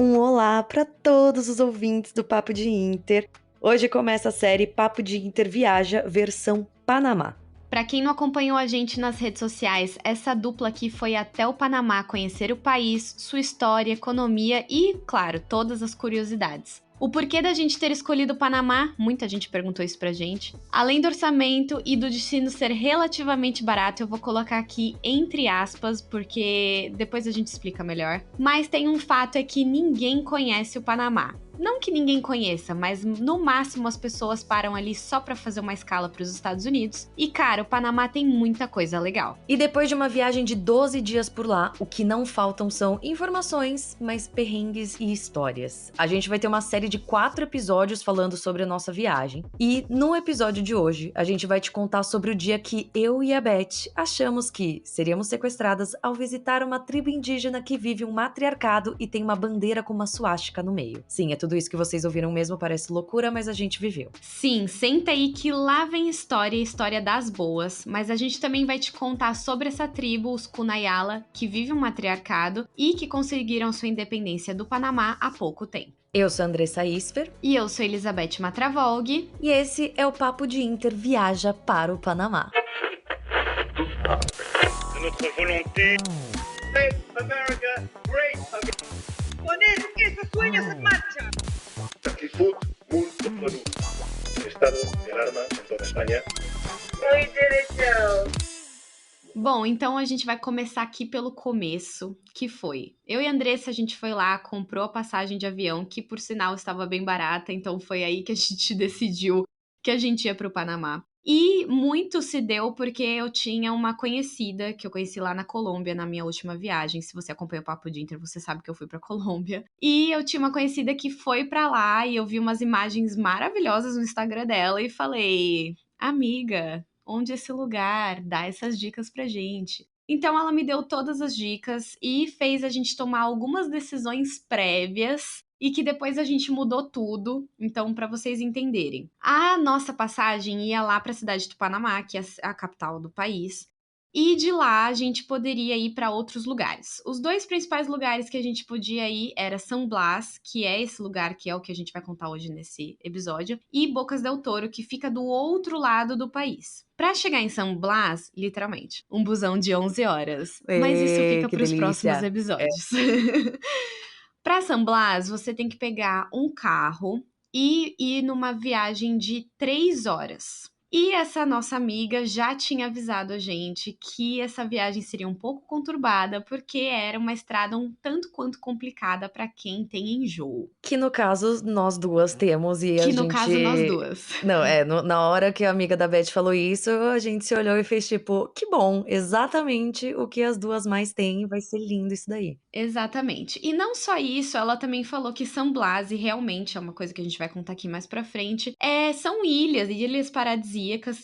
Um olá para todos os ouvintes do Papo de Inter. Hoje começa a série Papo de Inter Viaja, versão Panamá. Para quem não acompanhou a gente nas redes sociais, essa dupla aqui foi até o Panamá conhecer o país, sua história, economia e, claro, todas as curiosidades. O porquê da gente ter escolhido o Panamá, muita gente perguntou isso pra gente. Além do orçamento e do destino ser relativamente barato, eu vou colocar aqui entre aspas, porque depois a gente explica melhor. Mas tem um fato, é que ninguém conhece o Panamá. Não que ninguém conheça, mas no máximo as pessoas param ali só pra fazer uma escala pros Estados Unidos. E cara, o Panamá tem muita coisa legal. E depois de uma viagem de 12 dias por lá, o que não faltam são informações, mas perrengues e histórias. A gente vai ter uma série de 4 episódios falando sobre a nossa viagem. E no episódio de hoje, a gente vai te contar sobre o dia que eu e a Beth achamos que seríamos sequestradas ao visitar uma tribo indígena que vive um matriarcado e tem uma bandeira com uma suástica no meio. Sim, é tudo isso que vocês ouviram mesmo, parece loucura, mas a gente viveu. Sim, senta aí que lá vem história das boas, mas a gente também vai te contar sobre essa tribo, os Kunayala, que vive um matriarcado e que conseguiram sua independência do Panamá há pouco tempo. Eu sou a Andressa Isfer. E eu sou Elizabeth Matravolg. E esse é o Papo de Inter Viaja para o Panamá. Notre volonté. Make America great again. Poner esos sueños en marcha. Actitud muito produto. Estado de alarma en toda España. We did it, Joe. Bom, então a gente vai começar aqui pelo começo, que foi... Eu e a Andressa, a gente foi lá, comprou a passagem de avião, que por sinal estava bem barata, então foi aí que a gente decidiu que a gente ia para o Panamá. E muito se deu porque eu tinha uma conhecida, que eu conheci lá na Colômbia, na minha última viagem. Se você acompanha o Papo de Inter, você sabe que eu fui pra Colômbia. E eu tinha uma conhecida que foi pra lá e eu vi umas imagens maravilhosas no Instagram dela e falei... Amiga, onde é esse lugar? Dá essas dicas pra gente. Então ela me deu todas as dicas e fez a gente tomar algumas decisões prévias e que depois a gente mudou tudo. Então, para vocês entenderem, a nossa passagem ia lá para a cidade do Panamá, que é a capital do país. E de lá a gente poderia ir para outros lugares. Os dois principais lugares que a gente podia ir era San Blas, que é esse lugar que é o que a gente vai contar hoje nesse episódio, e Bocas del Toro, que fica do outro lado do país. Para chegar em San Blas, literalmente, um busão de 11 horas. Mas isso fica para os próximos episódios. Para San Blas, você tem que pegar um carro e ir numa viagem de 3 horas. E essa nossa amiga já tinha avisado a gente que essa viagem seria um pouco conturbada, porque era uma estrada um tanto quanto complicada para quem tem enjoo. Que no caso, nós duas temos e a gente... Que no caso, nós duas. Não, na hora que a amiga da Beth falou isso, a gente se olhou e fez tipo, que bom, exatamente o que as duas mais têm, vai ser lindo isso daí. Exatamente. E não só isso, ela também falou que San Blas, e realmente é uma coisa que a gente vai contar aqui mais pra frente, são ilhas paradisíacas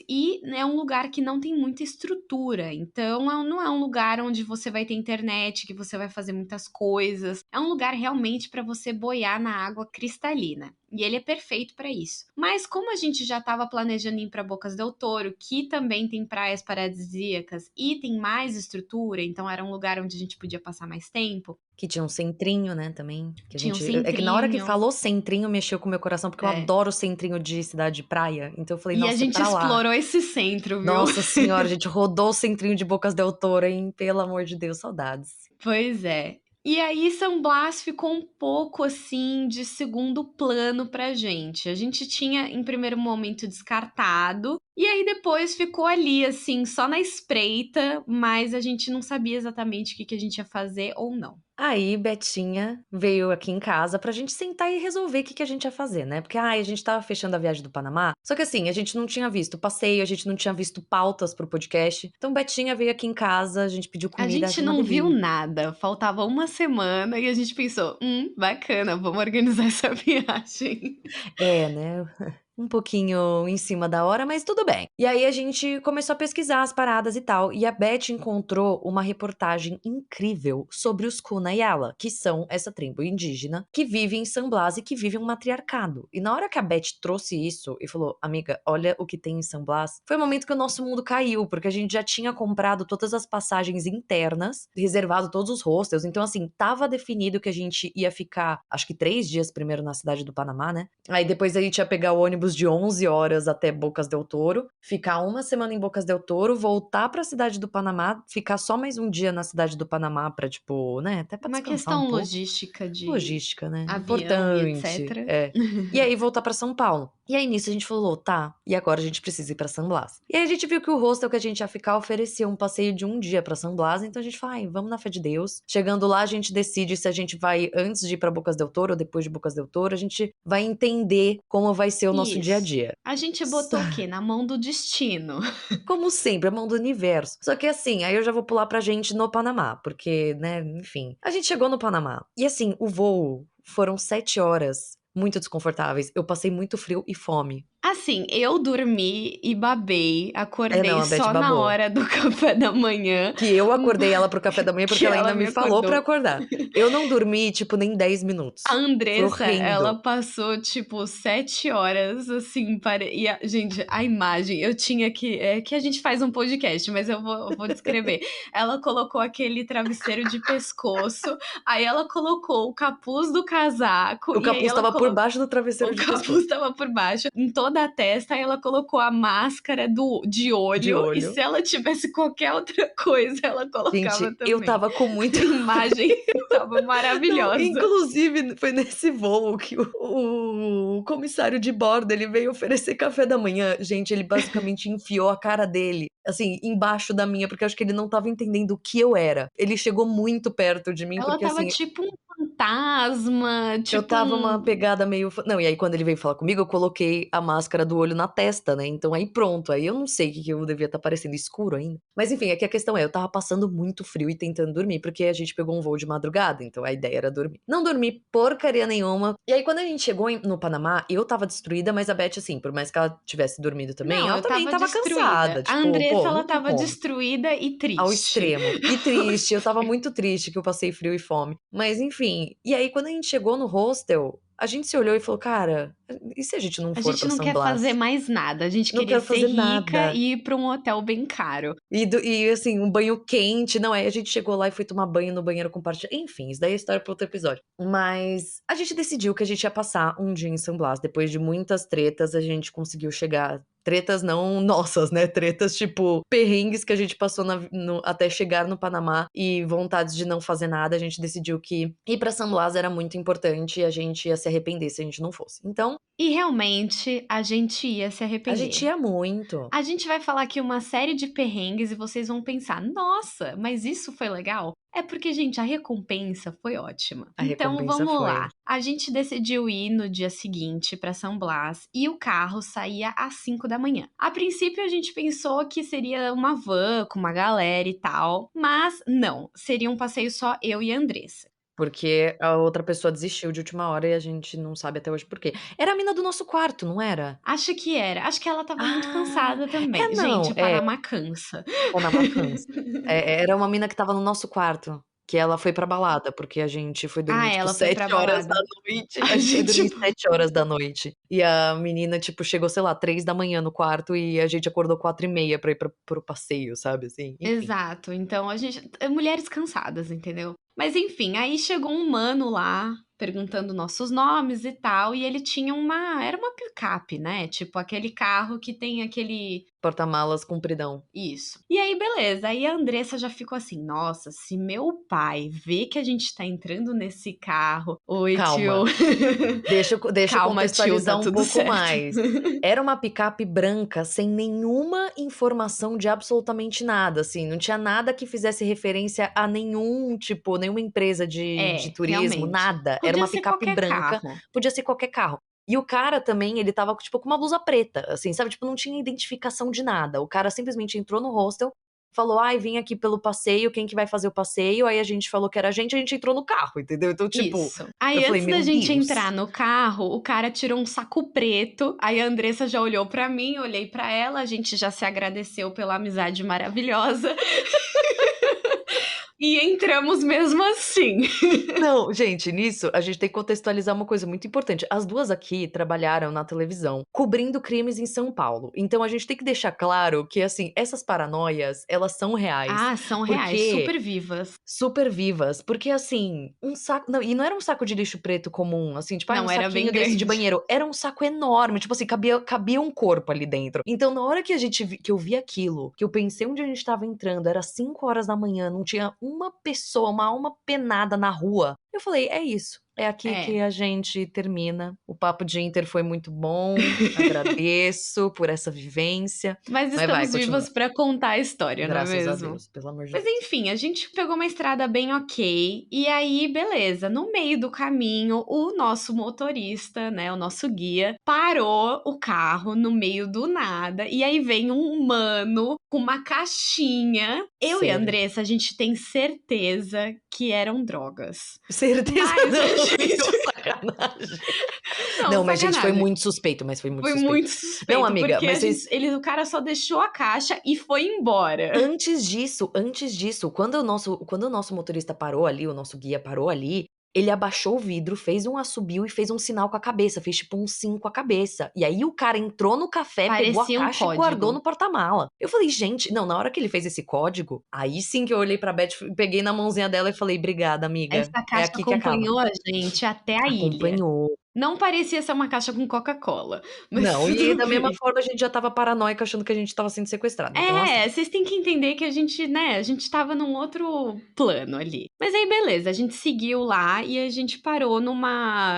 e é um lugar que não tem muita estrutura. Então, não é um lugar onde você vai ter internet, que você vai fazer muitas coisas. É um lugar realmente para você boiar na água cristalina. E ele é perfeito para isso. Mas como a gente já estava planejando ir para Bocas del Toro, que também tem praias paradisíacas e tem mais estrutura, então era um lugar onde a gente podia passar mais tempo. Que tinha um centrinho, né, também. Que Tinha um É que na hora que centrinho. falou centrinho, mexeu com o meu coração, porque eu adoro centrinho de cidade de praia. Então eu falei, E nossa, a gente pra lá. explorou esse centro, viu? Nossa senhora, a gente rodou o centrinho de Bocas del Toro, hein? Pelo amor de Deus, saudades. Pois é. E aí, San Blas ficou um pouco assim de segundo plano pra gente. A gente tinha, em primeiro momento, descartado, e aí depois ficou ali, assim, só na espreita, mas a gente não sabia exatamente o que a gente ia fazer ou não. Aí, Betinha veio aqui em casa pra gente sentar e resolver o que a gente ia fazer, né? Porque, a gente tava fechando a viagem do Panamá. Só que assim, a gente não tinha visto passeio, a gente não tinha visto pautas pro podcast. Então, Betinha veio aqui em casa, a gente pediu comida. A gente não viu nada, faltava uma semana e a gente pensou, bacana, vamos organizar essa viagem. Né? um pouquinho em cima da hora, mas tudo bem. E aí a gente começou a pesquisar as paradas e tal, e a Beth encontrou uma reportagem incrível sobre os Kuna Yala, que são essa tribo indígena que vive em San Blas e que vive um matriarcado. E na hora que a Beth trouxe isso e falou, amiga, olha o que tem em San Blas, foi o momento que o nosso mundo caiu, porque a gente já tinha comprado todas as passagens internas, reservado todos os hostels, então assim, tava definido que a gente ia ficar, acho que 3 dias primeiro na cidade do Panamá, né? Aí depois a gente ia pegar o ônibus de 11 horas até Bocas del Toro, ficar uma semana em Bocas del Toro, voltar pra cidade do Panamá, ficar só mais um dia na cidade do Panamá pra, tipo, né, até pra Uma descansar um questão pouco. logística de Logística, né? avião e Importante. etc. E aí voltar pra São Paulo. E aí nisso a gente falou, tá, e agora a gente precisa ir pra San Blas. E aí a gente viu que o hostel que a gente ia ficar oferecia um passeio de um dia pra San Blas, então a gente falou, ai, vamos na fé de Deus. Chegando lá a gente decide se a gente vai antes de ir pra Bocas del Toro ou depois de Bocas del Toro, a gente vai entender como vai ser o nosso dia a Isso. dia. A gente botou o quê? Na mão do destino. Como sempre, a mão do universo. Só que assim, aí eu já vou pular pra gente no Panamá, porque, né, enfim. A gente chegou no Panamá. E assim, o voo foram 7 horas muito desconfortáveis. Eu passei muito frio e fome. Assim, eu dormi e babei, Não, acordei a Beth só na babou. hora do café da manhã. Que eu acordei ela pro café da manhã porque Que ela ainda ela me me falou pra acordou. acordar. Eu não dormi, tipo, nem 10 minutos. A Foi Andressa, ela horrendo. passou, tipo, 7 horas, assim, e gente, a imagem, eu tinha que, é que a gente faz um podcast, mas eu vou descrever. Ela colocou aquele travesseiro de pescoço, aí ela colocou o capuz do casaco, O e aí capuz ela tava por colocou... baixo do travesseiro O de capuz pescoço. estava por baixo, em toda a testa, aí ela colocou a máscara de De olho, e olho. se ela tivesse qualquer outra coisa, ela colocava Gente, eu também. tava com muito. A imagem tava Não, maravilhosa. inclusive, foi nesse voo que o comissário de bordo, ele veio oferecer café da manhã. Gente, ele basicamente enfiou a cara dele, assim, embaixo da minha, porque eu acho que ele não tava entendendo o que eu era. Ele chegou muito perto de mim, Ela porque tava assim, tipo um fantasma, eu tipo tava uma pegada meio. Não, e aí quando ele veio falar comigo, eu coloquei a máscara do olho na testa, né? Então aí pronto. Aí eu não sei o que eu devia estar parecendo escuro ainda. Mas enfim, aqui a questão é: eu tava passando muito frio e tentando dormir, porque a gente pegou um voo de madrugada, então a ideia era dormir. Não dormi porcaria nenhuma. E aí quando a gente chegou no Panamá, eu tava destruída, mas a Beth, assim, por mais que ela tivesse dormido também, Não, ela eu também tava tava destruída. cansada. A Tipo, Andressa, pô, ela não tem tava como. destruída e Ao triste. extremo. E triste, eu tava muito triste que eu passei frio e fome. Mas enfim, e aí quando a gente chegou no hostel, a gente se olhou e falou, cara, e se a gente não A for gente pra não San quer fazer Blas? mais nada. A gente Não queria quero ser fazer rica nada. e ir pra um hotel bem caro. E assim, um banho quente, não é? A gente chegou lá e foi tomar banho no banheiro compartilhado. Enfim, isso daí é história para outro episódio. Mas a gente decidiu que a gente ia passar um dia em San Blas. Depois de muitas tretas, a gente conseguiu chegar. Tretas não nossas, né? Tretas tipo perrengues que a gente passou até chegar no Panamá e vontades de não fazer nada. A gente decidiu que ir pra San Blas era muito importante e a gente ia se arrepender se a gente não fosse. Então, E realmente a gente ia se a arrepender. gente ia muito. A gente vai falar aqui uma série de perrengues e vocês vão pensar: nossa, mas isso foi legal? É porque, gente, a recompensa foi ótima. A Então recompensa vamos foi. lá. A gente decidiu ir no dia seguinte para São Blas e o carro saía às 5 da manhã. A princípio a gente pensou que seria uma van com uma galera e tal, mas não, seria um passeio só eu e a Andressa. Porque a outra pessoa desistiu de última hora e a gente não sabe até hoje por quê. Era a mina do nosso quarto, não era? Acho que era. Acho que ela tava muito Ah, cansada também. não, Gente, Panamá cansa. Panamá cansa. Era uma mina que estava no nosso quarto, que ela foi pra balada, porque a gente foi dormir, Ah, tipo, ela foi 7 pra horas da balada. noite. A A gente foi dormir gente 7 horas da noite. E a menina, tipo, chegou, sei lá, 3 da manhã no quarto e a gente acordou 4h30 pra ir pro passeio, sabe, assim? Enfim. Exato, então a gente mulheres cansadas, entendeu. Mas enfim, aí chegou um mano lá, perguntando nossos nomes e tal, e ele tinha era uma picape, né, tipo aquele carro que tem aquele Porta-malas compridão. isso. E aí beleza, aí a Andressa já ficou assim: "Nossa, se meu pai vê que a gente tá entrando nesse carro". Oi, tio. Calma. Deixa eu Calma, tio, tá contextualizar um tudo pouco certo. mais. Era uma picape branca sem nenhuma informação de absolutamente nada, assim, não tinha nada que fizesse referência a nenhum tipo, nenhuma empresa de turismo, Realmente. nada. Era Podia uma ser picape qualquer branca, carro. podia ser qualquer carro. E o cara também, ele estava, tipo, com uma blusa preta, assim, sabe, tipo, não tinha identificação de nada. O cara simplesmente entrou no hostel, falou, ai, vim aqui pelo passeio, quem que vai fazer o passeio? Aí a gente falou que era a gente entrou no carro, entendeu? Então, tipo, Isso. Aí, eu falei, antes da meu gente Deus. entrar no carro, o cara tirou um saco preto. Aí a Andressa já olhou pra mim, eu olhei pra ela, a gente já se agradeceu pela amizade maravilhosa. E entramos mesmo assim. Não, gente, nisso a gente tem que contextualizar uma coisa muito importante. As duas aqui trabalharam na televisão, cobrindo crimes em São Paulo. Então a gente tem que deixar claro que, assim, essas paranoias, elas são reais. Ah, são reais, Porque super vivas. super vivas, porque assim, um saco. Não, e não era um saco de lixo preto comum, assim, tipo, um Não, era bem saquinho desse de grande. banheiro. Era um saco enorme, tipo assim, cabia um corpo ali dentro. Então, na hora que que eu vi aquilo, que eu pensei onde a gente tava entrando, era 5 horas da manhã, não tinha uma pessoa, uma alma penada na rua. Eu falei, é isso. É aqui que É. a gente termina. O papo de Inter foi muito bom. Agradeço por essa vivência. Mas Mas vai, estamos continua. vivas pra contar a história, não é Graças a mesmo? Deus, pelo amor de Mas Deus. enfim, a gente pegou uma estrada bem ok. E aí, beleza. No meio do caminho, o nosso motorista, né, o nosso guia, parou o carro no meio do nada. E aí vem um humano com uma caixinha. Eu e a Sério. Andressa, a gente tem certeza que eram drogas. Certeza Mas não, a gente... sacanagem. Não, Não, mas gente, foi sacanagem. muito suspeito, mas foi muito Foi suspeito. muito suspeito, Não, amiga, porque mas vocês... o cara só deixou a caixa e foi embora. Antes disso, quando o nosso motorista parou ali, o nosso guia parou ali, ele abaixou o vidro, fez um assobio e fez um sinal com a cabeça, fez tipo um sim com a cabeça. E aí o cara entrou no café, pegou a Parecia um caixa e guardou código. no porta-mala. Eu falei, gente, não, na hora que ele fez esse código, aí sim que eu olhei pra Beth, peguei na mãozinha dela e falei, obrigada, amiga. Essa É caixa aqui que acaba. acompanhou a gente até a ilha. Acompanhou. Não parecia ser uma caixa com Coca-Cola, mas Não, e tudo da mesma bem. forma a gente já estava paranoica achando que a gente estava sendo sequestrado. Então, assim, É, vocês têm que entender que a gente, né, a gente tava num outro plano ali. Mas aí, beleza, a gente seguiu lá e a gente parou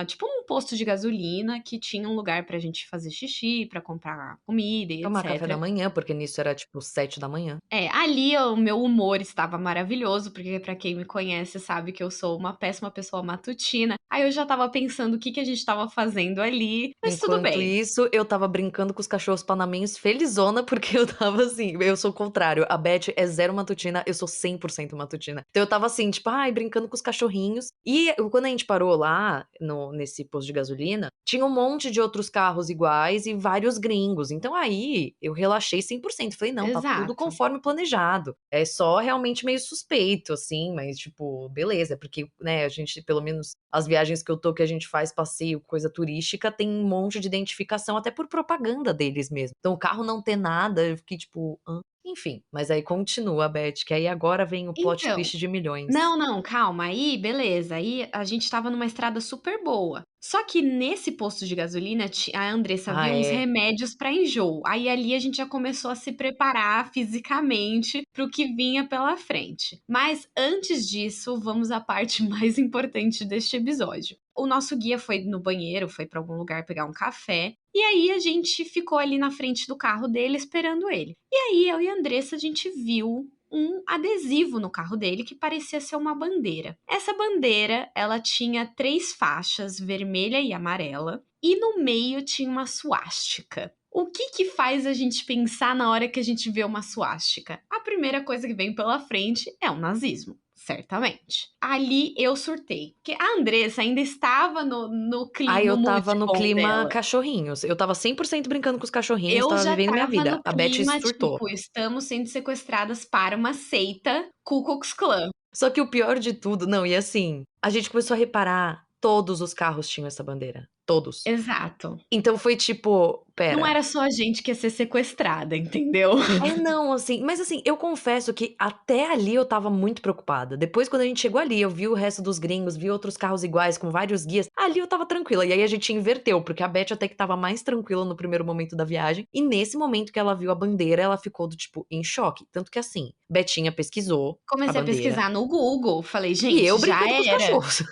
tipo num posto de gasolina que tinha um lugar pra gente fazer xixi, pra comprar comida e tomar café da etc. manhã, porque nisso era tipo 7 da manhã. É, ali o meu humor estava maravilhoso, porque pra quem me conhece sabe que eu sou uma péssima pessoa matutina. Aí eu já tava pensando o que que a gente tava fazendo ali, mas tudo Enquanto bem. isso, eu tava brincando com os cachorros panamenhos felizona, porque eu tava assim, eu sou o contrário. A Beth é 0 matutina, eu sou 100% matutina. Então eu tava assim, tipo, ai, brincando com os cachorrinhos. E quando a gente parou lá, nesse posto de gasolina, tinha um monte de outros carros iguais e vários gringos. Então aí eu relaxei 100%. Falei, não, tá tudo Exato. conforme planejado. É só realmente meio suspeito, assim, mas tipo, beleza, porque, né, a gente, pelo menos as viagens que eu tô, que a gente faz passeio, coisa turística, tem um monte de identificação, até por propaganda deles mesmo. Então o carro não ter nada, eu fiquei tipo, hã? Enfim, mas aí continua, Beth, que aí agora vem o plot Então, twist de milhões. não, calma. Aí, beleza. Aí a gente tava numa estrada super boa. Só que nesse posto de gasolina, a Andressa Ah, viu uns é. remédios pra enjoo. Aí ali a gente já começou a se preparar fisicamente pro que vinha pela frente. Mas antes disso, vamos à parte mais importante deste episódio. O nosso guia foi no banheiro, foi pra algum lugar pegar um café. E aí a gente ficou ali na frente do carro dele esperando ele. E aí eu e a Andressa a gente viu um adesivo no carro dele que parecia ser uma bandeira. Essa bandeira, ela tinha 3 faixas, vermelha e amarela, e no meio tinha uma suástica. O que que faz a gente pensar na hora que a gente vê uma suástica? A primeira coisa que vem pela frente é o nazismo. Certamente. Ali eu surtei. Porque a Andressa ainda estava no clima Aí eu muito tava no bom clima dela. cachorrinhos. Eu tava 100% brincando com os cachorrinhos, Eu tava já vivendo minha estava vida. no A Beth clima, surtou. tipo, estamos sendo sequestradas para uma seita Ku Klux Klan. Só que o pior de tudo, não, e assim, a gente começou a reparar, todos os carros tinham essa bandeira. Todos. Exato. Então foi tipo, Não pera. era só a gente que ia ser sequestrada, entendeu? É, não, assim, mas assim, eu confesso que até ali eu tava muito preocupada. Depois, quando a gente chegou ali, eu vi o resto dos gringos, vi outros carros iguais, com vários guias. Ali eu tava tranquila. E aí a gente inverteu, porque a Beth até que tava mais tranquila no primeiro momento da viagem. E nesse momento que ela viu a bandeira, ela ficou do tipo, em choque. Tanto que assim, Betinha pesquisou a Comecei a bandeira. pesquisar no Google, falei, E gente, eu já brincando com os era. cachorros.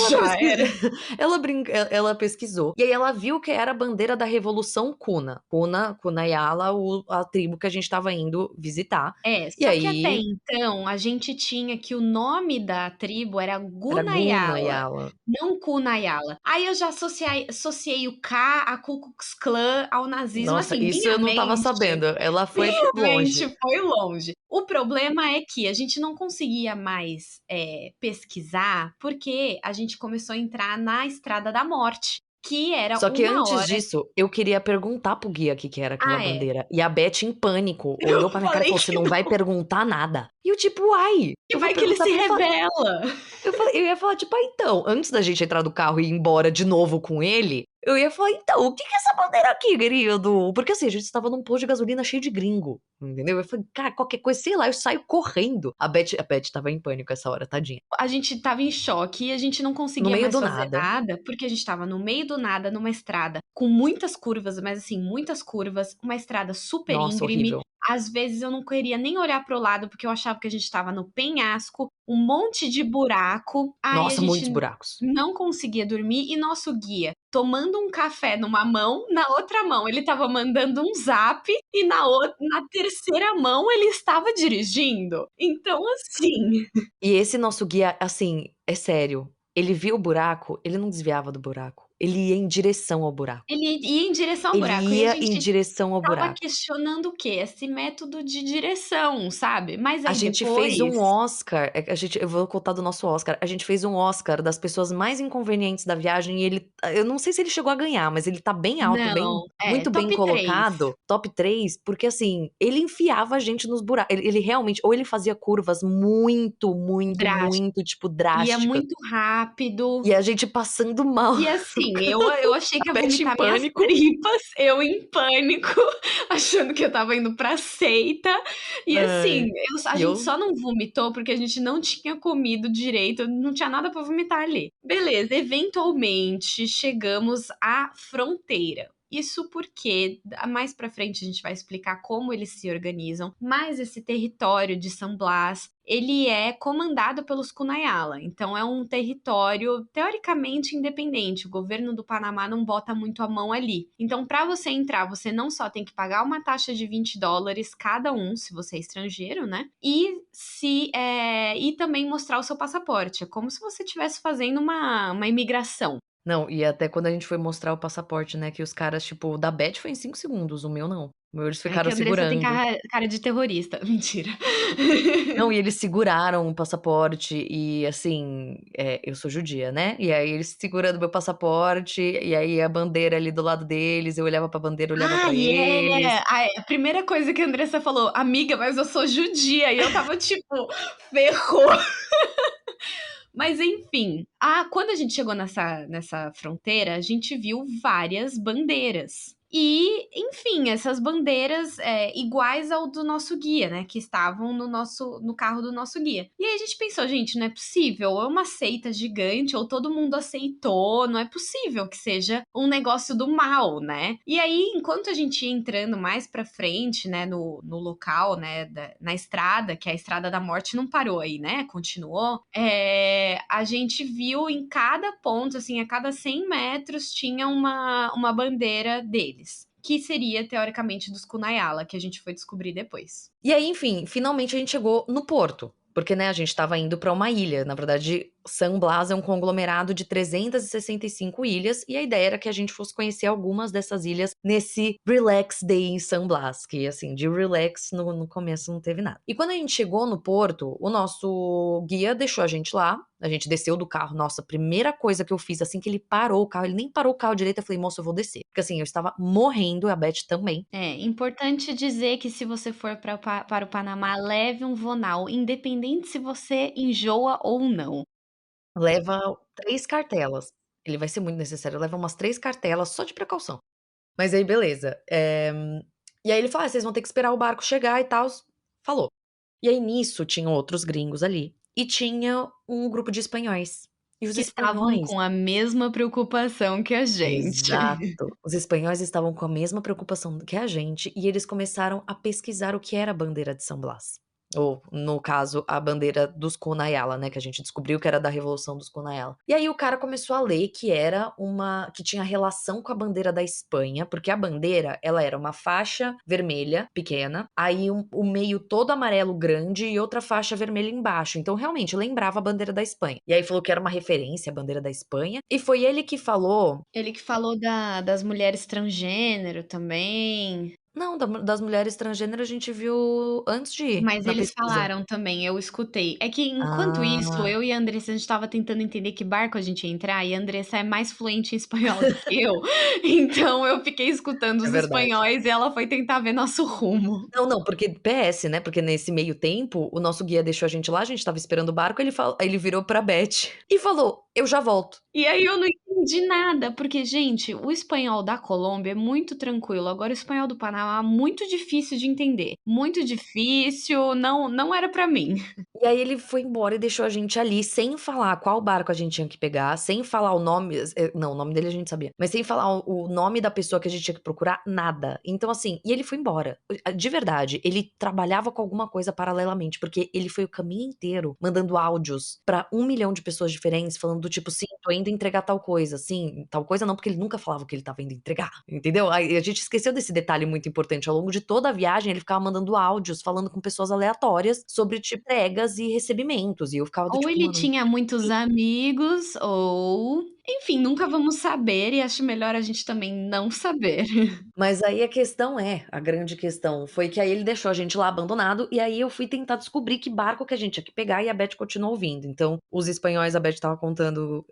Já era. Ela pesquisou. E aí ela viu que era a bandeira da Revolução Kuna. Kunayala, a tribo que a gente tava indo visitar. É, E só que até aí então a gente tinha que o nome da tribo era era Gunayala, Gunayala. não Kunayala. Aí eu já associei o K a Ku Klux Klan ao nazismo, Nossa, assim, isso eu não tava sabendo. Ela foi minha longe. mente foi longe. O problema é que a gente não conseguia mais pesquisar porque a gente começou a entrar na Estrada da Morte, que era Só que 1 antes hora. disso, eu queria perguntar pro guia o que era aquela Ah, é. bandeira. E a Beth, em pânico, Eu olhou pra minha cara e falei falou: "Você que não vai perguntar nada?" E eu tipo: "Uai, que eu vou vai que ele perguntar se pra ele." revela. Eu ia falar, tipo, então, antes da gente entrar do carro e ir embora de novo com ele, eu ia falar, então, o que é essa bandeira aqui, querido? Porque assim, a gente estava num posto de gasolina cheio de gringo, entendeu? Eu falei, cara, qualquer coisa, sei lá, eu saio correndo. A Beth tava em pânico essa hora, tadinha. A gente tava em choque e a gente não No conseguia meio mais do fazer nada. nada, porque a gente tava no meio do nada, numa estrada com muitas curvas, mas assim, muitas curvas, uma estrada super Nossa, íngreme. horrível. Às vezes eu não queria nem olhar pro lado, porque eu achava que a gente tava no penhasco, um monte de buraco. Aí a Nossa, muitos gente buracos. não conseguia dormir e nosso guia tomando um café numa mão, na outra mão ele estava mandando um zap e na terceira mão ele estava dirigindo. Então, assim, E esse nosso guia, assim, é sério, ele via o buraco, ele não desviava do buraco, ele ia em direção ao buraco. ele ia em direção ao Ele buraco e a ia em gente direção ao estava buraco. questionando o quê? Esse método de direção, sabe? Mas A aí gente fez depois um Oscar, eu vou contar do nosso Oscar, a gente fez um Oscar das pessoas mais inconvenientes da viagem e ele, eu não sei se ele chegou a ganhar, mas ele tá bem alto, não, muito bem top 3. colocado, top 3, porque assim, ele enfiava a gente nos buracos, ele realmente, ou ele fazia curvas muito, muito, Drástico, muito, tipo, ia drásticas, muito rápido. e a gente passando mal, E assim, eu achei que a ia Beth em vomitar minhas pânico. tripas, eu em pânico, achando que eu estava indo pra seita. E assim, Ai, a e gente eu só não vomitou porque a gente não tinha comido direito, não tinha nada pra vomitar ali. Beleza, eventualmente chegamos à fronteira. Isso porque mais pra frente a gente vai explicar como eles se organizam, mas esse território de San Blas, ele é comandado pelos Kunayala, então é um território teoricamente independente. O governo do Panamá não bota muito a mão ali. Então, para você entrar, você não só tem que pagar uma taxa de $20 cada um, se você é estrangeiro, né? E também mostrar o seu passaporte. É como se você estivesse fazendo uma imigração. Não, e até quando a gente foi mostrar o passaporte, né, que os caras, tipo, o da Beth foi em 5 segundos, o meu não. O meu eles É ficaram que a Andressa tem segurando. cara de terrorista. Mentira. Não, e eles seguraram o passaporte e, assim, eu sou judia, né, e aí eles segurando meu passaporte, e aí a bandeira ali do lado deles, eu olhava pra bandeira, olhava pra eles. A primeira coisa que a Andressa falou, amiga, mas eu sou judia. E eu tava tipo, ferrou. Mas enfim, quando a gente chegou nessa fronteira, a gente viu várias bandeiras. E, enfim, essas bandeiras iguais ao do nosso guia, né? Que estavam no carro do nosso guia. E aí a gente pensou, gente, não é possível. Ou é uma seita gigante, ou todo mundo aceitou. Não é possível que seja um negócio do mal, né? E aí, enquanto a gente ia entrando mais pra frente, né, no local, né, na estrada, que a Estrada da Morte não parou aí, né? Continuou. A gente viu em cada ponto, assim, a cada 100 metros tinha uma bandeira deles. Que seria, teoricamente, dos Kunayala, que a gente foi descobrir depois. E aí, enfim, finalmente a gente chegou no porto, porque, né, a gente tava indo pra uma ilha, na verdade, San Blas é um conglomerado de 365 ilhas, e a ideia era que a gente fosse conhecer algumas dessas ilhas nesse Relax Day em San Blas, que, assim, de relax no começo não teve nada. E quando a gente chegou no porto, o nosso guia deixou a gente lá, a gente desceu do carro. Nossa, a primeira coisa que eu fiz, assim que ele parou o carro, ele nem parou o carro direito, eu falei, moço, eu vou descer. Porque, assim, eu estava morrendo, a Beth também. É importante dizer que se você for para o Panamá, leve um Vonal, independente se você enjoa ou não. Leva 3 cartelas. Ele vai ser muito necessário, leva umas 3 cartelas só de precaução. Mas aí beleza, e aí ele falou: "Ah, vocês vão ter que esperar o barco chegar e tals", falou. E aí nisso tinham outros gringos ali, e tinha um grupo de espanhóis. E os Que estavam espanhóis com a mesma preocupação que a gente. exato, os espanhóis estavam com a mesma preocupação que a gente, e eles começaram a pesquisar o que era a bandeira de San Blas. Ou, no caso, a bandeira dos Kunayala, né, que a gente descobriu que era da Revolução dos Kunayala. E aí o cara começou a ler que tinha relação com a bandeira da Espanha, porque a bandeira, ela era uma faixa vermelha, pequena, aí o meio todo amarelo grande e outra faixa vermelha embaixo. Então, realmente, lembrava a bandeira da Espanha. E aí falou que era uma referência à bandeira da Espanha, e foi ele que falou Ele que falou das mulheres transgênero também. Não, das mulheres transgênero a gente viu antes de ir Mas na eles pesquisa. falaram também, eu escutei. É que enquanto isso, Ah, eu e a Andressa, a gente estava tentando entender que barco a gente ia entrar, e a Andressa é mais fluente em espanhol do que eu, então eu fiquei escutando é os verdade. espanhóis e ela foi tentar ver nosso rumo. Não, não, porque PS, né, porque nesse meio tempo, o nosso guia deixou a gente lá, a gente estava esperando o barco, ele virou pra Beth e falou: "Eu já volto". E aí eu não entendi nada, porque, gente, o espanhol da Colômbia é muito tranquilo, agora o espanhol do Panamá é muito difícil de entender. Muito difícil, não era pra mim. E aí ele foi embora e deixou a gente ali sem falar qual barco a gente tinha que pegar, sem falar o nome, não, o nome dele a gente sabia, mas sem falar o nome da pessoa que a gente tinha que procurar, nada. Então assim, e ele foi embora. De verdade, ele trabalhava com alguma coisa paralelamente, porque ele foi o caminho inteiro mandando áudios pra 1 milhão de pessoas diferentes, falando do tipo: "Sim, tô indo entregar tal coisa, sim, tal coisa não", porque ele nunca falava o que ele estava indo entregar, entendeu? Aí a gente esqueceu desse detalhe muito importante, ao longo de toda a viagem ele ficava mandando áudios, falando com pessoas aleatórias sobre, tipo, entregas e recebimentos, e eu ficava do Ou tipo: ele "Mano". tinha muitos amigos, ou enfim, nunca vamos saber e acho melhor a gente também não saber. Mas aí a questão a grande questão foi que aí ele deixou a gente lá abandonado, e aí eu fui tentar descobrir que barco que a gente tinha que pegar, e a Beth continuou ouvindo. Então, os espanhóis, a Beth estava contando,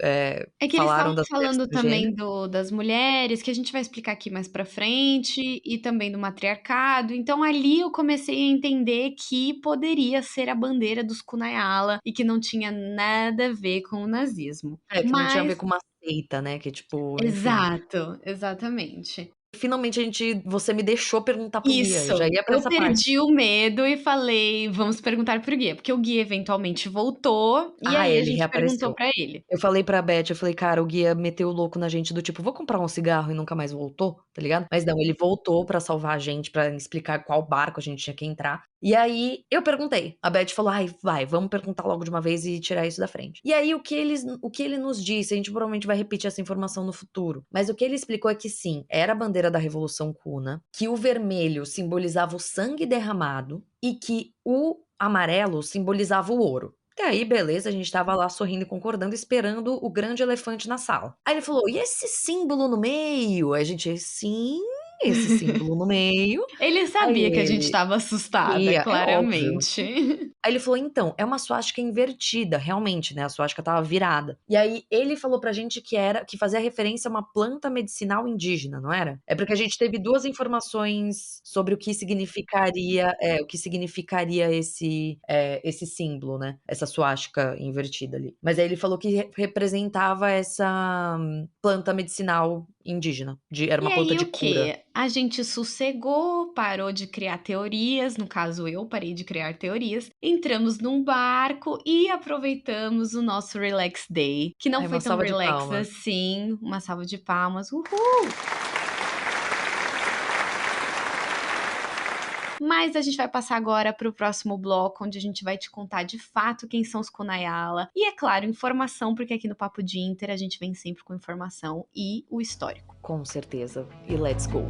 É que eles falaram estavam das mulheres falando também transgênero. das mulheres, que a gente vai explicar aqui mais pra frente, e também do matriarcado, então ali eu comecei a entender que poderia ser a bandeira dos Kunayala e que não tinha nada a ver com o nazismo. É, que não tinha a ver Mas com uma seita, né, que tipo, enfim. exato, exatamente. Finalmente você me deixou perguntar para o guia, eu já Isso, ia pra eu essa parte. perdi o medo e falei: "Vamos perguntar para o guia", porque o guia eventualmente voltou, e Ah, aí a ele gente perguntou reapareceu. pra ele. Eu falei pra Beth, eu falei: "Cara, o guia meteu o louco na gente do tipo, vou comprar um cigarro", e nunca mais voltou, tá ligado? Mas não, ele voltou pra salvar a gente, pra explicar qual barco a gente tinha que entrar. E aí, eu perguntei. A Beth falou: "Ai, vai, vamos perguntar logo de uma vez e tirar isso da frente". E aí, o que ele nos disse, a gente provavelmente vai repetir essa informação no futuro, mas o que ele explicou é que sim, era a bandeira da Revolução Cuna, que o vermelho simbolizava o sangue derramado e que o amarelo simbolizava o ouro. E aí, beleza, a gente estava lá sorrindo e concordando, esperando o grande elefante na sala. Aí ele falou: "E esse símbolo no meio?" Aí a gente: "Sim, esse símbolo no meio". Ele Aí sabia que a gente ele: estava assustada, "Ia, é óbvio". claramente. Aí ele falou: "Então, é uma suástica invertida", realmente, né, a suástica estava virada. E aí ele falou pra gente que fazia referência a uma planta medicinal indígena, não era? É porque a gente teve 2 informações sobre o que significaria esse símbolo, né, essa suástica invertida ali. Mas aí ele falou que representava essa planta medicinal indígena, era E uma planta aí de o cura. quê? A gente sossegou, parou de criar teorias, no caso eu parei de criar teorias, entramos num barco e aproveitamos o nosso relax day, que não Ai, uma foi tão salva de relax palmas. assim, uma salva de palmas, uhul! Mas a gente vai passar agora para o próximo bloco, onde a gente vai te contar de fato quem são os Kunayala. E é claro, informação, porque aqui no Papo de Inter a gente vem sempre com informação e o histórico. Com certeza. E let's go.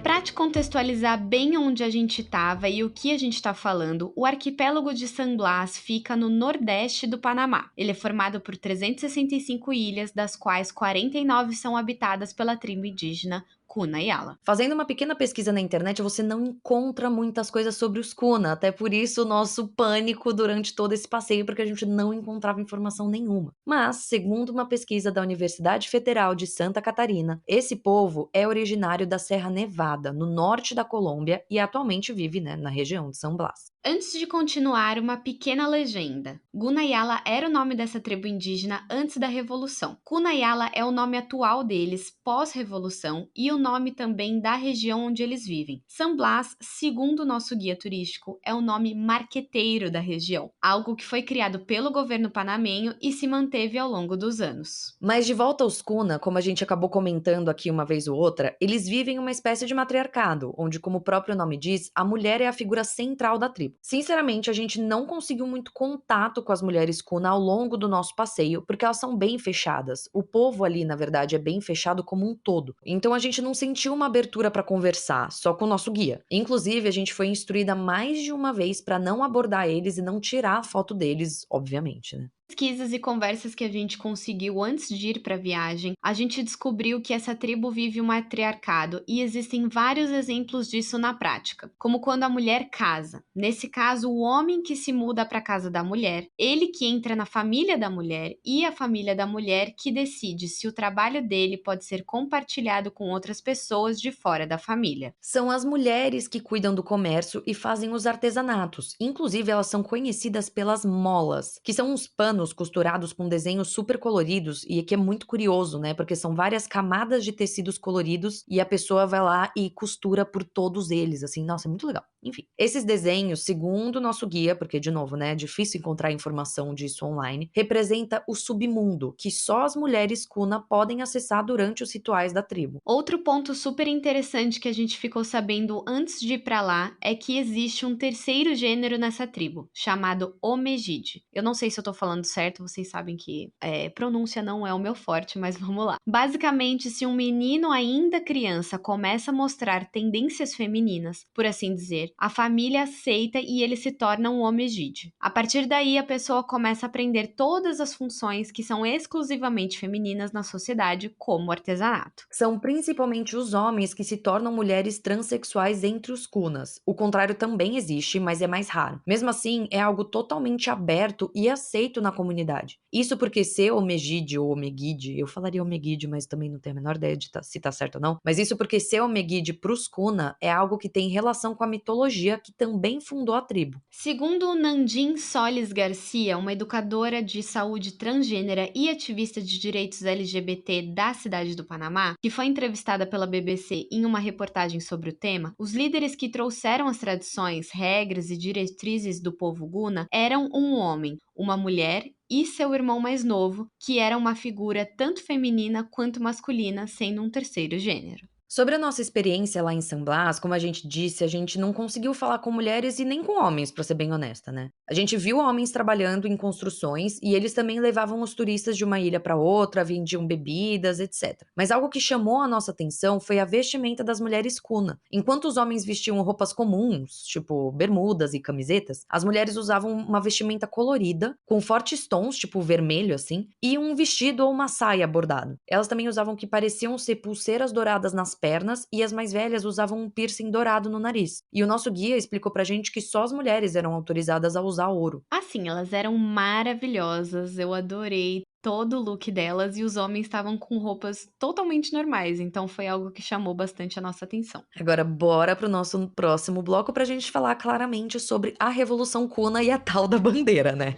Para te contextualizar bem onde a gente estava e o que a gente está falando, o arquipélago de San Blas fica no nordeste do Panamá. Ele é formado por 365 ilhas, das quais 49 são habitadas pela tribo indígena Kuna Yala. Fazendo uma pequena pesquisa na internet, você não encontra muitas coisas sobre os Kuna, até por isso o nosso pânico durante todo esse passeio, porque a gente não encontrava informação nenhuma. Mas, segundo uma pesquisa da Universidade Federal de Santa Catarina, esse povo é originário da Serra Nevada, no norte da Colômbia, e atualmente vive, né, na região de São Blas. Antes de continuar, uma pequena legenda. Gunayala era o nome dessa tribo indígena antes da Revolução. Cunayala é o nome atual deles pós-revolução e o nome também da região onde eles vivem. San Blas, segundo o nosso guia turístico, é o nome marqueteiro da região, algo que foi criado pelo governo panamenho e se manteve ao longo dos anos. Mas de volta aos Kuna, como a gente acabou comentando aqui uma vez ou outra, eles vivem uma espécie de matriarcado, onde, como o próprio nome diz, a mulher é a figura central da tribo. Sinceramente, a gente não conseguiu muito contato com as mulheres Kuna ao longo do nosso passeio, porque elas são bem fechadas. O povo ali, na verdade, é bem fechado como um todo. Então a gente não sentiu uma abertura para conversar, só com o nosso guia. Inclusive, a gente foi instruída mais de uma vez para não abordar eles e não tirar a foto deles, obviamente, né? Pesquisas e conversas que a gente conseguiu antes de ir para a viagem, a gente descobriu que essa tribo vive um matriarcado e existem vários exemplos disso na prática, como quando a mulher casa. Nesse caso, o homem que se muda para a casa da mulher, ele que entra na família da mulher e a família da mulher que decide se o trabalho dele pode ser compartilhado com outras pessoas de fora da família. São as mulheres que cuidam do comércio e fazem os artesanatos. Inclusive, elas são conhecidas pelas molas, que são uns panos costurados com desenhos super coloridos e que é muito curioso, né? Porque são várias camadas de tecidos coloridos e a pessoa vai lá e costura por todos eles, assim. Nossa, é muito legal. Enfim, esses desenhos, segundo o nosso guia, porque de novo, né, é difícil encontrar informação disso online, representa o submundo, que só as mulheres Kuna podem acessar durante os rituais da tribo. Outro ponto super interessante que a gente ficou sabendo antes de ir para lá é que existe um terceiro gênero nessa tribo, chamado Omegide. Eu não sei se eu tô falando certo, vocês sabem que pronúncia não é o meu forte, mas vamos lá. Basicamente, se um menino ainda criança começa a mostrar tendências femininas, por assim dizer, a família aceita e ele se torna um Omegide. A partir daí, a pessoa começa a aprender todas as funções que são exclusivamente femininas na sociedade, como artesanato. São principalmente os homens que se tornam mulheres transexuais entre os Kunas. O contrário também existe, mas é mais raro. Mesmo assim, é algo totalmente aberto e aceito na comunidade. Isso porque ser Omegide ou Omegide, eu falaria Omegide, mas também não tenho a menor ideia de se tá certo ou não, mas isso porque ser Omegide pros Kuna é algo que tem relação com a mitologia que também fundou a tribo. Segundo Nandine Solis Garcia, uma educadora de saúde transgênera e ativista de direitos LGBT da cidade do Panamá, que foi entrevistada pela BBC em uma reportagem sobre o tema, os líderes que trouxeram as tradições, regras e diretrizes do povo Guna eram um homem, uma mulher e seu irmão mais novo, que era uma figura tanto feminina quanto masculina, sendo um terceiro gênero. Sobre a nossa experiência lá em San Blas, como a gente disse, a gente não conseguiu falar com mulheres e nem com homens, pra ser bem honesta, né? A gente viu homens trabalhando em construções e eles também levavam os turistas de uma ilha pra outra, vendiam bebidas, etc. Mas algo que chamou a nossa atenção foi a vestimenta das mulheres Kuna. Enquanto os homens vestiam roupas comuns, tipo bermudas e camisetas, as mulheres usavam uma vestimenta colorida, com fortes tons, tipo vermelho assim, e um vestido ou uma saia bordado. Elas também usavam o que pareciam ser pulseiras douradas nas pernas e as mais velhas usavam um piercing dourado no nariz. E o nosso guia explicou pra gente que só as mulheres eram autorizadas a usar ouro. Assim, elas eram maravilhosas, eu adorei todo o look delas e os homens estavam com roupas totalmente normais, então foi algo que chamou bastante a nossa atenção. Agora bora pro nosso próximo bloco pra gente falar claramente sobre a Revolução Kuna e a tal da bandeira, né?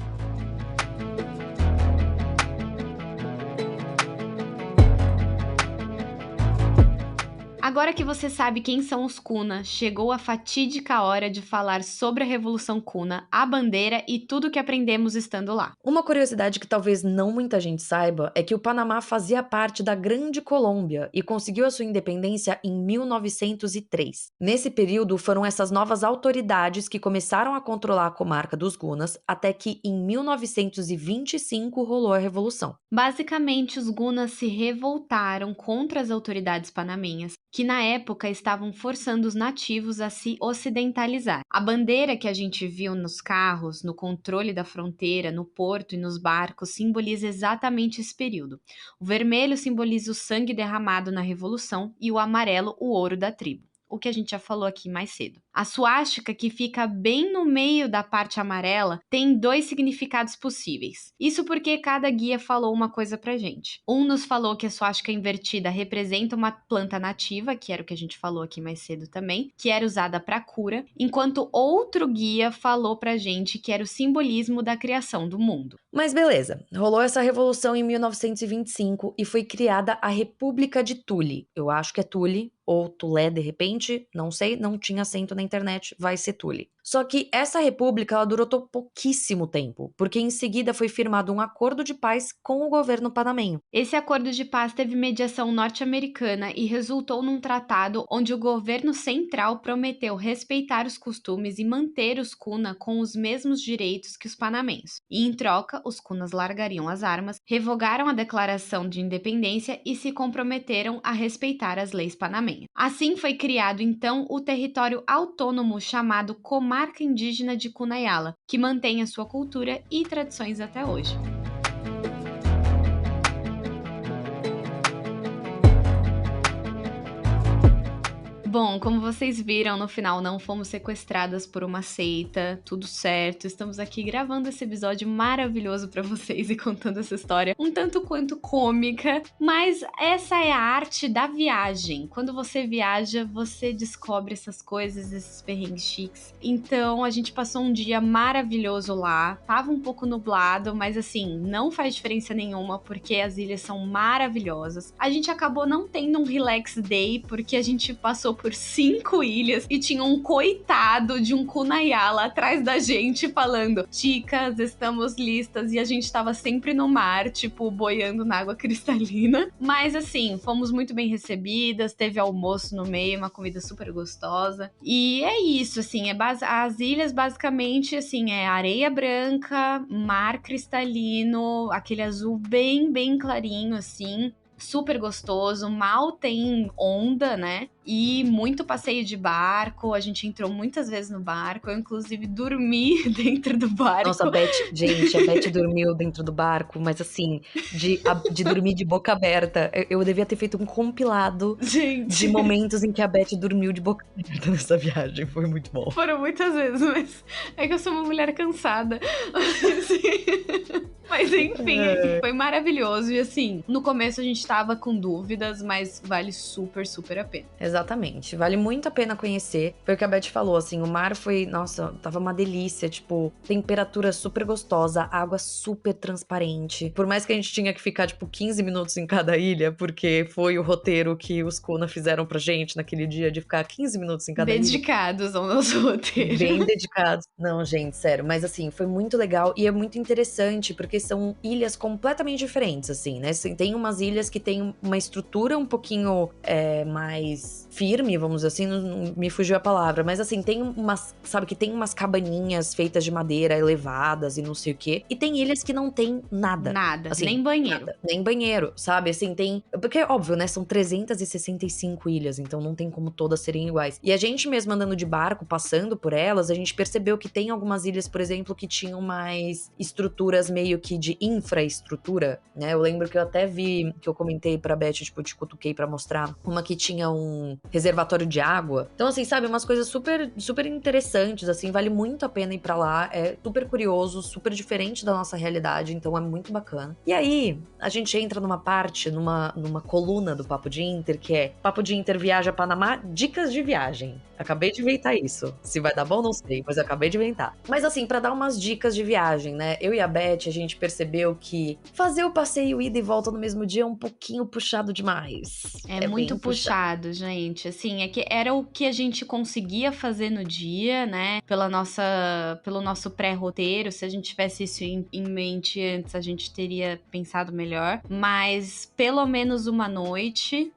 Agora que você sabe quem são os Kuna, chegou a fatídica hora de falar sobre a Revolução Kuna, a bandeira e tudo que aprendemos estando lá. Uma curiosidade que talvez não muita gente saiba é que o Panamá fazia parte da Grande Colômbia e conseguiu a sua independência em 1903. Nesse período foram essas novas autoridades que começaram a controlar a comarca dos Gunas até que em 1925 rolou a Revolução. Basicamente, os Gunas se revoltaram contra as autoridades panamenhas, que na época estavam forçando os nativos a se ocidentalizar. A bandeira que a gente viu nos carros, no controle da fronteira, no porto e nos barcos simboliza exatamente esse período. O vermelho simboliza o sangue derramado na Revolução e o amarelo o ouro da tribo. O que a gente já falou aqui mais cedo. A suástica, que fica bem no meio da parte amarela, tem 2 significados possíveis. Isso porque cada guia falou uma coisa pra gente. Um nos falou que a suástica invertida representa uma planta nativa, que era o que a gente falou aqui mais cedo também, que era usada para cura, enquanto outro guia falou pra gente que era o simbolismo da criação do mundo. Mas beleza, rolou essa revolução em 1925 e foi criada a República de Tule. Eu acho que é Tule, ou Tulé de repente, não sei, não tinha acento na internet, vai ser Tule. Só que essa república ela durou pouquíssimo tempo, porque em seguida foi firmado um acordo de paz com o governo panamenho. Esse acordo de paz teve mediação norte-americana e resultou num tratado onde o governo central prometeu respeitar os costumes e manter os Kuna com os mesmos direitos que os panamenhos. E em troca, os Kunas largariam as armas, revogaram a declaração de independência e se comprometeram a respeitar as leis panamenhas. Assim foi criado então o território autônomo chamado Comarca Indígena de Cunayala, que mantém a sua cultura e tradições até hoje. Bom, como vocês viram, no final não fomos sequestradas por uma seita, tudo certo. Estamos aqui gravando esse episódio maravilhoso pra vocês e contando essa história um tanto quanto cômica, mas essa é a arte da viagem. Quando você viaja, você descobre essas coisas, esses perrengues chiques. Então, a gente passou um dia maravilhoso lá. Tava um pouco nublado, mas assim, não faz diferença nenhuma, porque as ilhas são maravilhosas. A gente acabou não tendo um relax day, porque a gente passou por 5 ilhas e tinha um coitado de um kunaiá lá atrás da gente falando: chicas, estamos listas, e a gente tava sempre no mar, tipo, boiando na água cristalina. Mas assim, fomos muito bem recebidas, teve almoço no meio, uma comida super gostosa. E é isso, assim, as ilhas basicamente, assim, é areia branca, mar cristalino, aquele azul bem, bem clarinho, assim. Super gostoso, mal tem onda, né? E muito passeio de barco, a gente entrou muitas vezes no barco, eu inclusive dormi dentro do barco. Nossa, a Beth dormiu dentro do barco, mas assim, de dormir de boca aberta. Eu devia ter feito um compilado de momentos em que a Beth dormiu de boca aberta nessa viagem, foi muito bom. Foram muitas vezes, mas é que eu sou uma mulher cansada. Mas enfim, foi maravilhoso. E assim, no começo a gente tava com dúvidas, mas vale super, super a pena. Exatamente, vale muito a pena conhecer. Foi o que a Beth falou, assim, o mar foi, nossa, tava uma delícia, tipo, temperatura super gostosa, água super transparente. Por mais que a gente tinha que ficar, tipo, 15 minutos em cada ilha, porque foi o roteiro que os Kuna fizeram pra gente naquele dia, de ficar 15 minutos em cada ilha. Dedicados ao nosso roteiro. Bem dedicados. Não, gente, sério, mas assim, foi muito legal e é muito interessante, porque são ilhas completamente diferentes, assim, né? Tem umas ilhas que tem uma estrutura um pouquinho mais firme, vamos dizer assim, não me fugiu a palavra, mas assim, tem umas, sabe, que tem umas cabaninhas feitas de madeira elevadas e não sei o quê, e tem ilhas que não tem nada. Nada, Assim, nem banheiro. Nada, nem banheiro, sabe? Assim, tem... Porque, óbvio, né? São 365 ilhas, então não tem como todas serem iguais. E a gente mesmo andando de barco, passando por elas, a gente percebeu que tem algumas ilhas, por exemplo, que tinham mais estruturas meio que de infraestrutura, né? Eu lembro que eu até vi, que eu comentei pra Beth, tipo, eu te cutuquei pra mostrar, uma que tinha um reservatório de água. Então, assim, sabe? Umas coisas super, super interessantes, assim, vale muito a pena ir pra lá. É super curioso, super diferente da nossa realidade, então é muito bacana. E aí, a gente entra numa parte, numa coluna do Papo de Inter, que é Papo de Inter viaja a Panamá, dicas de viagem. Acabei de inventar isso. Se vai dar bom, não sei, mas eu acabei de inventar. Mas assim, pra dar umas dicas de viagem, né? Eu e a Beth, a gente percebeu que fazer o passeio ida e volta no mesmo dia é um pouquinho puxado demais. É muito puxado, gente. Assim, é que era o que a gente conseguia fazer no dia, né? Pelo nosso pré-roteiro. Se a gente tivesse isso em mente antes, a gente teria pensado melhor. Mas pelo menos uma noite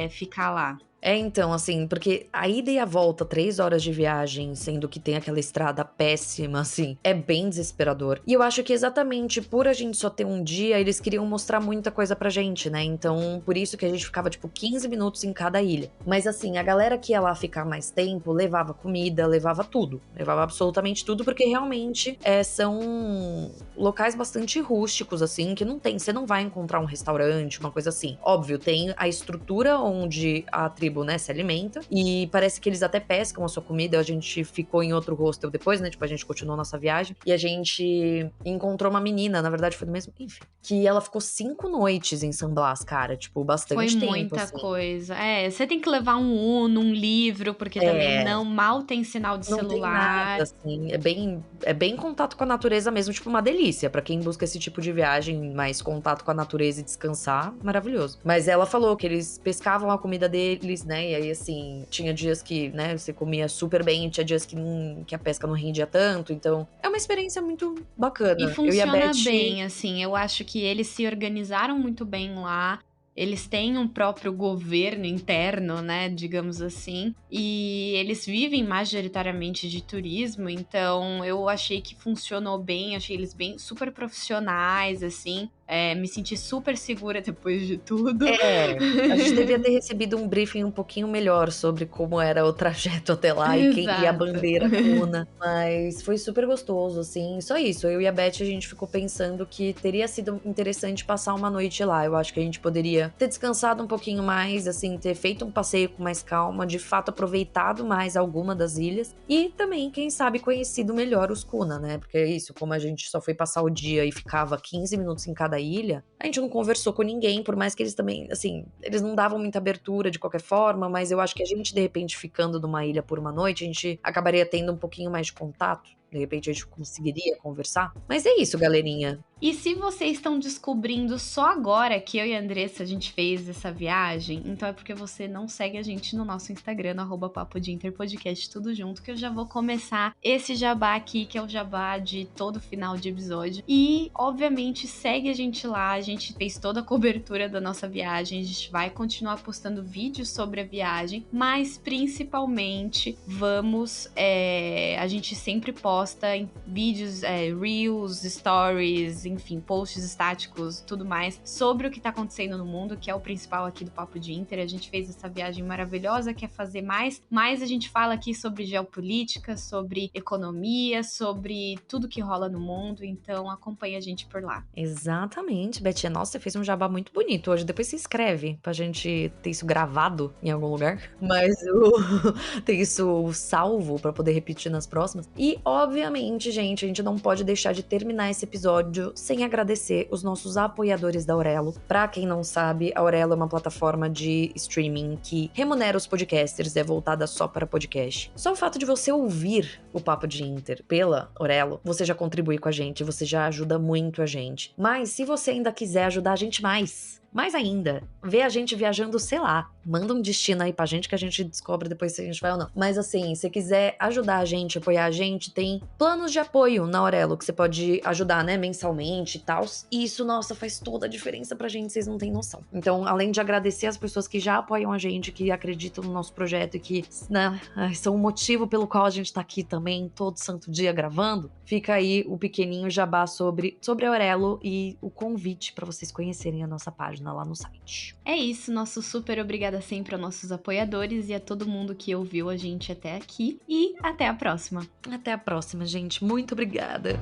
ficar lá. Então, assim, porque a ida e a volta, 3 horas de viagem, sendo que tem aquela estrada péssima, assim, é bem desesperador. E eu acho que exatamente por a gente só ter um dia, eles queriam mostrar muita coisa pra gente, né? Então, por isso que a gente ficava, tipo, 15 minutos em cada ilha. Mas, assim, a galera que ia lá ficar mais tempo, levava comida, levava tudo. Levava absolutamente tudo, porque realmente são locais bastante rústicos, assim, que não tem, você não vai encontrar um restaurante, uma coisa assim. Óbvio, tem a estrutura onde a tribo, né, se alimenta, e parece que eles até pescam a sua comida. A gente ficou em outro hostel depois, né, tipo, a gente continuou nossa viagem, e a gente encontrou uma menina, na verdade foi do mesmo, enfim, que ela ficou 5 noites em San Blas, cara, tipo, bastante tempo. Foi muita assim. coisa. Você tem que levar um Uno, um livro, porque também mal tem sinal de celular. Não tem nada, assim, é bem contato com a natureza mesmo, tipo, uma delícia, pra quem busca esse tipo de viagem, mais contato com a natureza e descansar, maravilhoso. Mas ela falou que eles pescavam a comida deles, né, e aí, assim, tinha dias que, né, você comia super bem, e tinha dias que a pesca não rendia tanto, então é uma experiência muito bacana. E funciona eu e a Beth... bem, assim, eu acho que eles se organizaram muito bem lá. Eles têm um próprio governo interno, né, digamos assim, e eles vivem majoritariamente de turismo, então eu achei que funcionou bem, achei eles bem super profissionais, assim. me senti super segura depois de tudo. A gente devia ter recebido um briefing um pouquinho melhor sobre como era o trajeto até lá e a Exato. bandeira Kuna. Mas foi super gostoso, assim. Só isso, eu e a Beth, a gente ficou pensando que teria sido interessante passar uma noite lá. Eu acho que a gente poderia ter descansado um pouquinho mais, assim, ter feito um passeio com mais calma, de fato aproveitado mais alguma das ilhas e também, quem sabe, conhecido melhor os Kuna, né? Porque é isso, como a gente só foi passar o dia e ficava 15 minutos em cada ilha, a gente não conversou com ninguém, por mais que eles também, assim, eles não davam muita abertura de qualquer forma, mas eu acho que a gente, de repente, ficando numa ilha por uma noite, a gente acabaria tendo um pouquinho mais de contato. De repente a gente conseguiria conversar. Mas é isso, galerinha. E se vocês estão descobrindo só agora que eu e a Andressa a gente fez essa viagem, então é porque você não segue a gente no nosso Instagram, no @papo de Interpodcast, tudo junto, que eu já vou começar esse jabá aqui, que é o jabá de todo final de episódio. E, obviamente, segue a gente lá, a gente fez toda a cobertura da nossa viagem, a gente vai continuar postando vídeos sobre a viagem, mas principalmente a gente sempre posta em vídeos, reels, stories, enfim, posts estáticos, tudo mais, sobre o que tá acontecendo no mundo, que é o principal aqui do Papo de Inter. A gente fez essa viagem maravilhosa, quer fazer mais, mas a gente fala aqui sobre geopolítica, sobre economia, sobre tudo que rola no mundo, então acompanha a gente por lá. Exatamente, Betinha. Nossa, você fez um jabá muito bonito hoje. Depois você escreve pra gente ter isso gravado em algum lugar. Mas ter isso salvo pra poder repetir nas próximas. E, obviamente, gente, a gente não pode deixar de terminar esse episódio sem agradecer os nossos apoiadores da Aurelo. Pra quem não sabe, a Aurelo é uma plataforma de streaming que remunera os podcasters, é voltada só para podcast. Só o fato de você ouvir o Papo de Inter pela Aurelo, você já contribui com a gente, você já ajuda muito a gente. Mas se você ainda quiser ajudar a gente mais ainda, vê a gente viajando, sei lá, manda um destino aí pra gente que a gente descobre depois se a gente vai ou não. Mas assim, se quiser ajudar a gente, apoiar a gente, tem planos de apoio na Aurelo, que você pode ajudar, né, mensalmente e tal. E isso, nossa, faz toda a diferença pra gente, vocês não têm noção. Então, além de agradecer as pessoas que já apoiam a gente, que acreditam no nosso projeto e que, né, são o motivo pelo qual a gente tá aqui também, todo santo dia gravando, fica aí o pequenininho jabá sobre a Aurelo e o convite pra vocês conhecerem a nossa página lá no site. É isso, nosso super obrigada sempre aos nossos apoiadores e a todo mundo que ouviu a gente até aqui. E até a próxima. Até a próxima, gente. Muito obrigada.